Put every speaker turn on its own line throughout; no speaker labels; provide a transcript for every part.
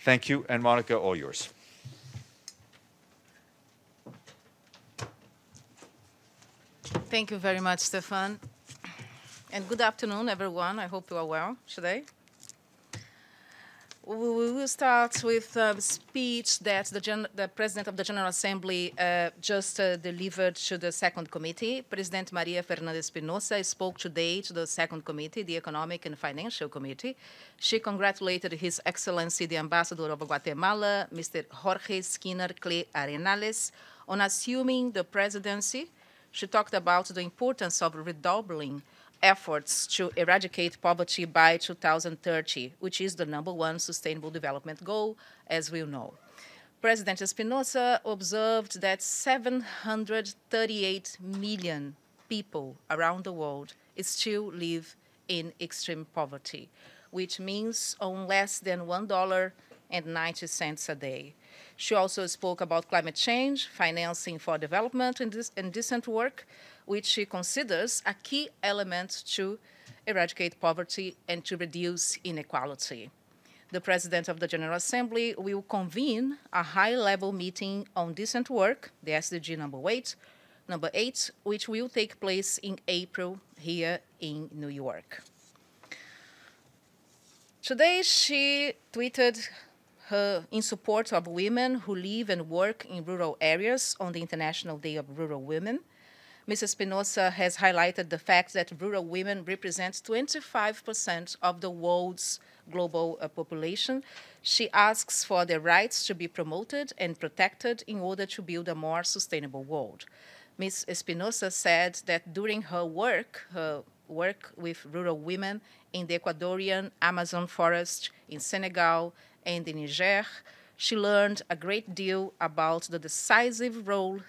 Thank you, and Monica, all yours.
Thank you very much, Stefan. And good afternoon, everyone. I hope you are well today. We will start with a speech that the President of the General Assembly just delivered to the second committee. President María Fernanda Espinosa spoke today to the second committee, the Economic and Financial Committee. She congratulated His Excellency, the Ambassador of Guatemala, Mr. Jorge Skinner Cle Arenales, on assuming the presidency. She talked about the importance of redoubling efforts to eradicate poverty by 2030, which is the #1 Sustainable Development Goal, as we know. President Espinosa observed that 738 million people around the world still live in extreme poverty, which means on less than $1.90 a day. She also spoke about climate change, financing for development, and decent work, which she considers a key element to eradicate poverty and to reduce inequality. The President of the General Assembly will convene a high-level meeting on decent work, the SDG number 8, which will take place in April here in New York. Today, she tweeted in support of women who live and work in rural areas on the International Day of Rural Women. Ms. Espinosa has highlighted the fact that rural women represent 25% of the world's global population. She asks for their rights to be promoted and protected in order to build a more sustainable world. Ms. Espinosa said that during her work with rural women in the Ecuadorian Amazon forest, in Senegal, and in Niger, she learned a great deal about the decisive role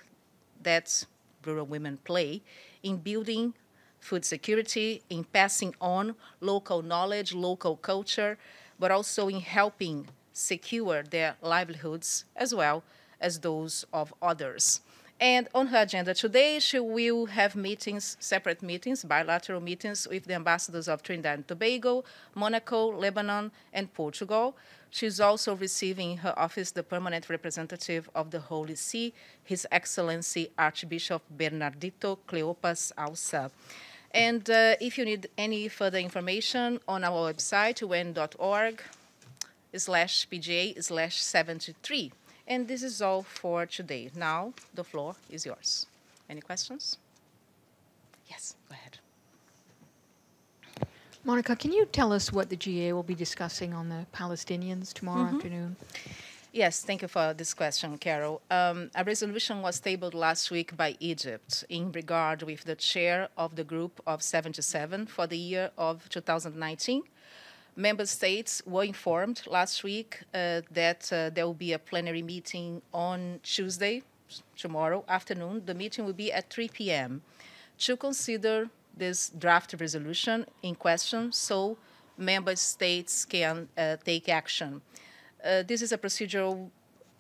that rural women play in building food security, in passing on local knowledge, local culture, but also in helping secure their livelihoods as well as those of others. And on her agenda today, she will have meetings, separate meetings, bilateral meetings with the ambassadors of Trinidad and Tobago, Monaco, Lebanon, and Portugal. She's also receiving in her office the permanent representative of the Holy See, His Excellency Archbishop Bernardito Cleopas Alça. And if you need any further information on our website, un.org/pga/73. And this is all for today. Now, the floor is yours. Any questions? Yes, go ahead.
Monica, can you tell us what the GA will be discussing on the Palestinians tomorrow afternoon?
Yes, thank you for this question, Carol. A resolution was tabled last week by Egypt in regard with the chair of the group of 77 for the year of 2019. Member states were informed last week that there will be a plenary meeting on Tuesday, tomorrow afternoon. The meeting will be at 3 p.m. to consider this draft resolution in question so member states can take action. This is a procedural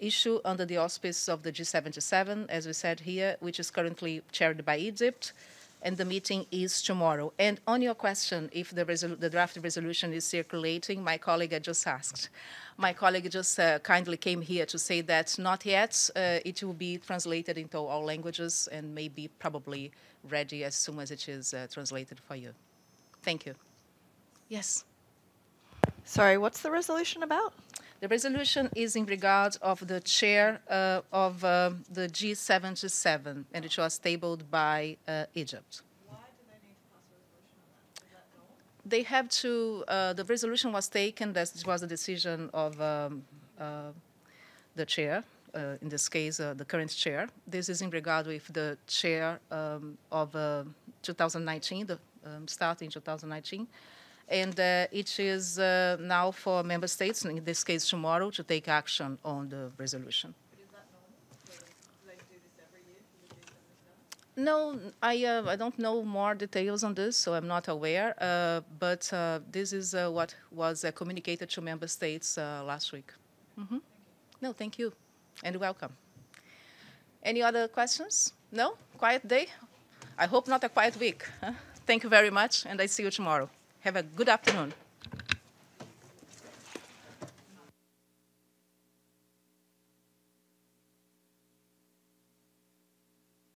issue under the auspices of the G77, as we said here, which is currently chaired by Egypt, and the meeting is tomorrow. And on your question, if the draft resolution is circulating, my colleague just asked. My colleague just kindly came here to say that not yet. It will be translated into all languages and may be probably ready as soon as it is translated for you. Thank you. Yes?
Sorry, what's the resolution about?
The resolution is in regard of the chair of the G77, and it was tabled by Egypt.
Why do they need to pass a resolution on that? Is that normal?
They have to, the resolution was taken, this was the decision of the chair, in this case, the current chair. This is in regard with the chair of 2019, starting 2019. And it is now for member states, in this case tomorrow, to take action on the resolution.
But is that normal? So do they do this every year for the G77?
No, I don't know more details on this, so I'm not aware. But this is what was communicated to member states last week.
Thank you.
No, thank you, and welcome. Any other questions? No? Quiet day? I hope not a quiet week. Huh? Thank you very much, and I see you tomorrow. Have a good afternoon.